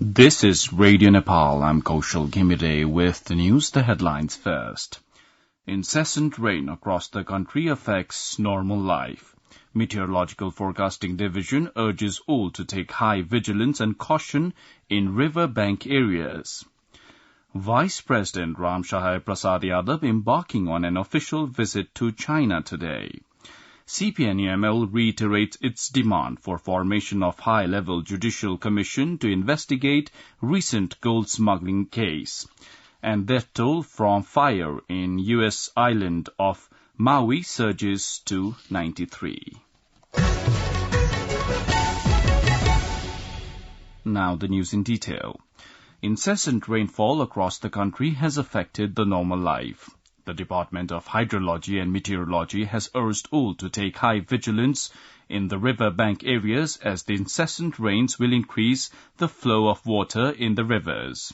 This is Radio Nepal. I'm Kaushal Ghimire with the news, the headlines first. Incessant rain across the country affects normal life. Meteorological Forecasting Division urges all to take high vigilance and caution in riverbank areas. Vice President Ram Shahai Prasad Yadav embarking on an official visit to China today. CPNUML reiterates its demand for formation of high-level judicial commission to investigate recent gold smuggling case. And death toll from fire in U.S. island of Maui surges to 93. Now the news in detail. Incessant rainfall across the country has affected the normal life. The Department of Hydrology and Meteorology has urged all to take high vigilance in the riverbank areas as the incessant rains will increase the flow of water in the rivers.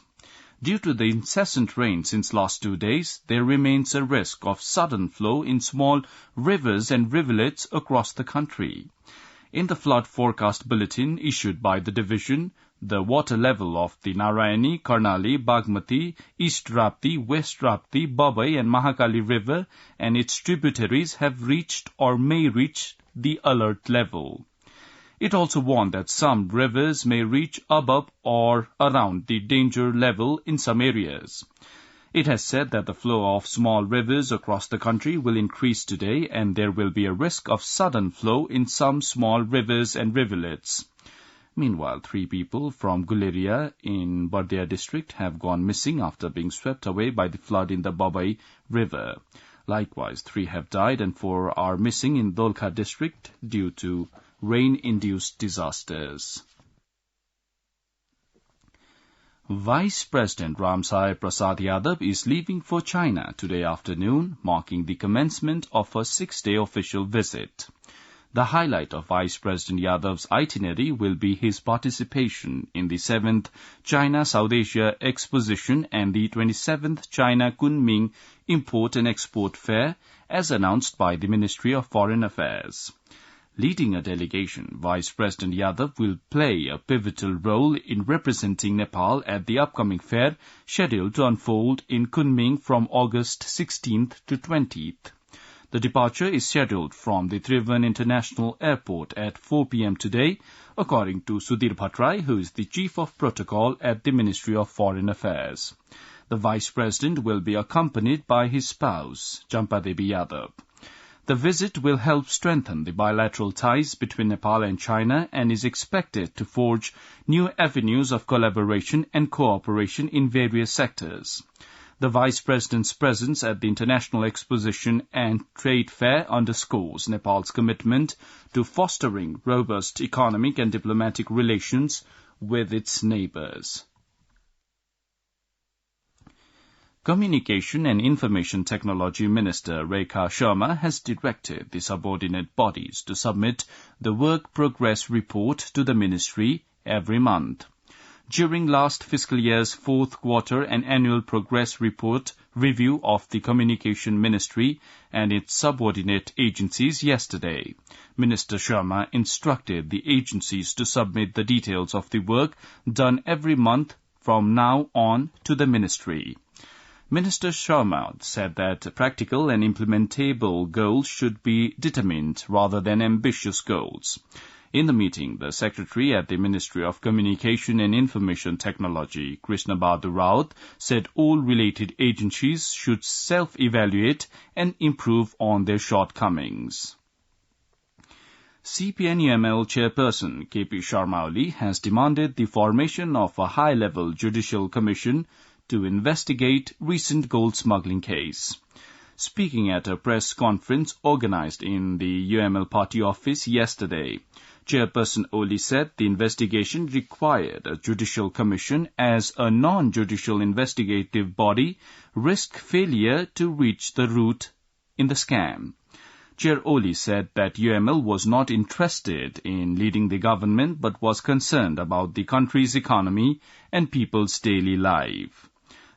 Due to the incessant rain since last 2 days, there remains a risk of sudden flow in small rivers and rivulets across the country. In the flood forecast bulletin issued by the division, the water level of the Narayani, Karnali, Bagmati, East Rapti, West Rapti, Babai and Mahakali River and its tributaries have reached or may reach the alert level. It also warned that some rivers may reach above or around the danger level in some areas. It has said that the flow of small rivers across the country will increase today and there will be a risk of sudden flow in some small rivers and rivulets. Meanwhile, 3 people from Guleria in Bardia district have gone missing after being swept away by the flood in the Babai River. Likewise, 3 have died and 4 are missing in Dolkha district due to rain-induced disasters. Vice President Ram Shahai Prasad Yadav is leaving for China today afternoon, marking the commencement of a 6-day official visit. The highlight of Vice President Yadav's itinerary will be his participation in the 7th China-South Asia Exposition and the 27th China Kunming Import and Export Fair, as announced by the Ministry of Foreign Affairs. Leading a delegation, Vice President Yadav will play a pivotal role in representing Nepal at the upcoming fair, scheduled to unfold in Kunming from August 16th to 20th. The departure is scheduled from the Tribhuvan International Airport at 4 p.m. today, according to Sudhir Bhattrai, who is the Chief of Protocol at the Ministry of Foreign Affairs. The Vice President will be accompanied by his spouse, Champadevi Yadav. The visit will help strengthen the bilateral ties between Nepal and China and is expected to forge new avenues of collaboration and cooperation in various sectors. The Vice President's presence at the International Exposition and Trade Fair underscores Nepal's commitment to fostering robust economic and diplomatic relations with its neighbors. Communication and Information Technology Minister Rekha Sharma has directed the subordinate bodies to submit the Work Progress Report to the Ministry every month. During last fiscal year's 4th quarter and annual progress report review of the Communication Ministry and its subordinate agencies yesterday, Minister Sharma instructed the agencies to submit the details of the work done every month from now on to the Ministry. Minister Sharma said that practical and implementable goals should be determined rather than ambitious goals. In the meeting, the Secretary at the Ministry of Communication and Information Technology, Krishna Bahadur Raut, said all related agencies should self-evaluate and improve on their shortcomings. CPNUML Chairperson KP Sharma Oli has demanded the formation of a high-level judicial commission to investigate recent gold smuggling case. Speaking at a press conference organized in the UML party office yesterday, Chairperson Oli said the investigation required a judicial commission as a non-judicial investigative body risked failure to reach the root in the scam. Chair Oli said that UML was not interested in leading the government but was concerned about the country's economy and people's daily life.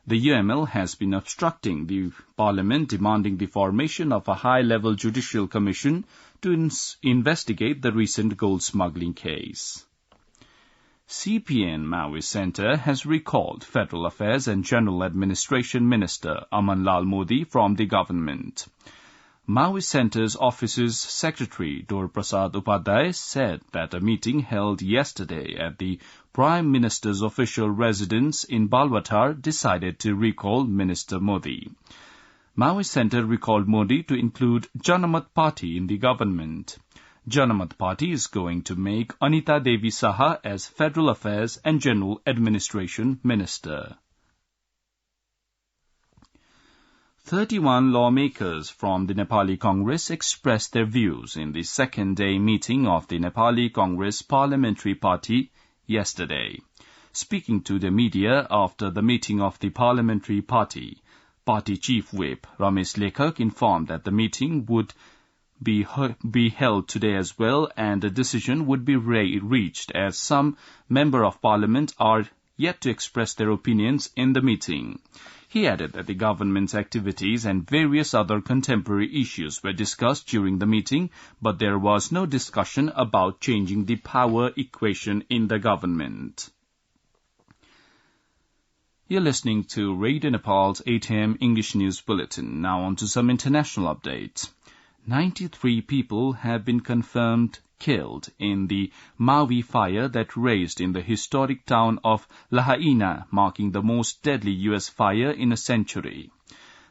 The UML has been obstructing the Parliament, demanding the formation of a high-level judicial commission to investigate the recent gold smuggling case. CPN Maoist Centre has recalled Federal Affairs and General Administration Minister Amanlal Modi from the government. Maoist Centre's office's secretary Dur Prasad Upadhyay said that a meeting held yesterday at the Prime Minister's official residence in Balwatar decided to recall Minister Modi. Maoist Centre recalled Modi to include Janamat Party in the government. Janamat Party is going to make Anita Devi Saha as Federal Affairs and General Administration Minister. 31 lawmakers from the Nepali Congress expressed their views in the second-day meeting of the Nepali Congress Parliamentary Party yesterday. Speaking to the media after the meeting of the Parliamentary Party Chief Whip Ramesh Lekhak informed that the meeting would be held today as well, and a decision would be reached as some Member of Parliament are yet to express their opinions in the meeting. He added that the government's activities and various other contemporary issues were discussed during the meeting, but there was no discussion about changing the power equation in the government. You're listening to Radio Nepal's 8 a.m. English News Bulletin. Now on to some international updates. 93 people have been confirmed killed in the Maui fire that raged in the historic town of Lahaina, marking the most deadly U.S. fire in a century.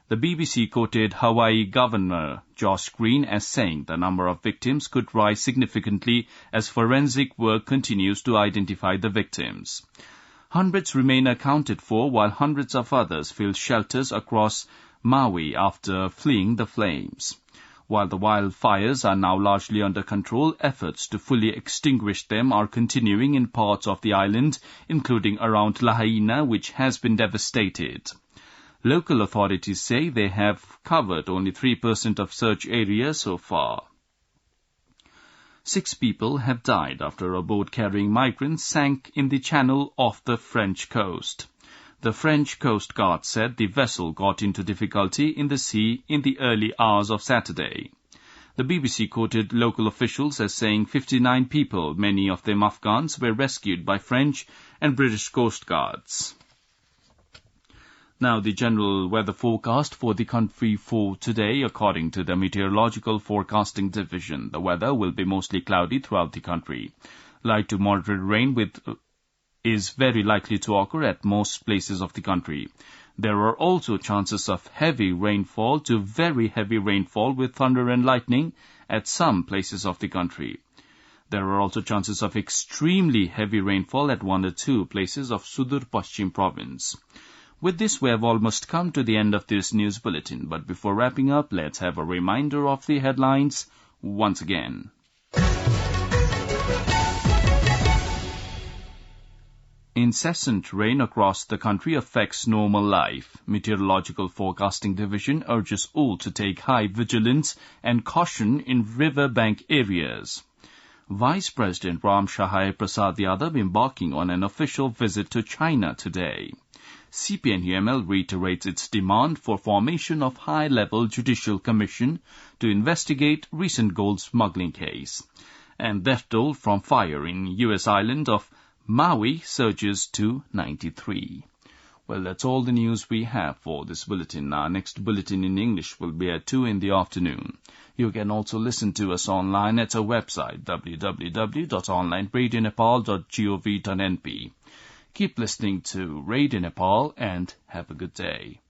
The BBC quoted Hawaii Governor Josh Green as saying the number of victims could rise significantly as forensic work continues to identify the victims. Hundreds remain accounted for, while hundreds of others fill shelters across Maui after fleeing the flames. While the wildfires are now largely under control, efforts to fully extinguish them are continuing in parts of the island, including around Lahaina, which has been devastated. Local authorities say they have covered only 3% of search area so far. 6 people have died after a boat carrying migrants sank in the channel off the French coast. The French Coast Guard said the vessel got into difficulty in the sea in the early hours of Saturday. The BBC quoted local officials as saying 59 people, many of them Afghans, were rescued by French and British Coast Guards. Now the general weather forecast for the country for today, according to the Meteorological Forecasting Division. The weather will be mostly cloudy throughout the country. Light to moderate rain is very likely to occur at most places of the country. There are also chances of heavy rainfall to very heavy rainfall with thunder and lightning at some places of the country. There are also chances of extremely heavy rainfall at 1 or 2 places of Sudur Paschim province. With this, we have almost come to the end of this news bulletin, but before wrapping up, let's have a reminder of the headlines once again. Incessant rain across the country affects normal life. Meteorological Forecasting Division urges all to take high vigilance and caution in riverbank areas. Vice President Ram Shahai Prasad Yadav embarking on an official visit to China today. CPN-UML reiterates its demand for formation of high-level judicial commission to investigate recent gold smuggling case. And death toll from fire in U.S. island of Maui surges to 93. Well, that's all the news we have for this bulletin. Our next bulletin in English will be at 2 in the afternoon. You can also listen to us online at our website, www.onlineradionepal.gov.np. Keep listening to Radio Nepal and have a good day.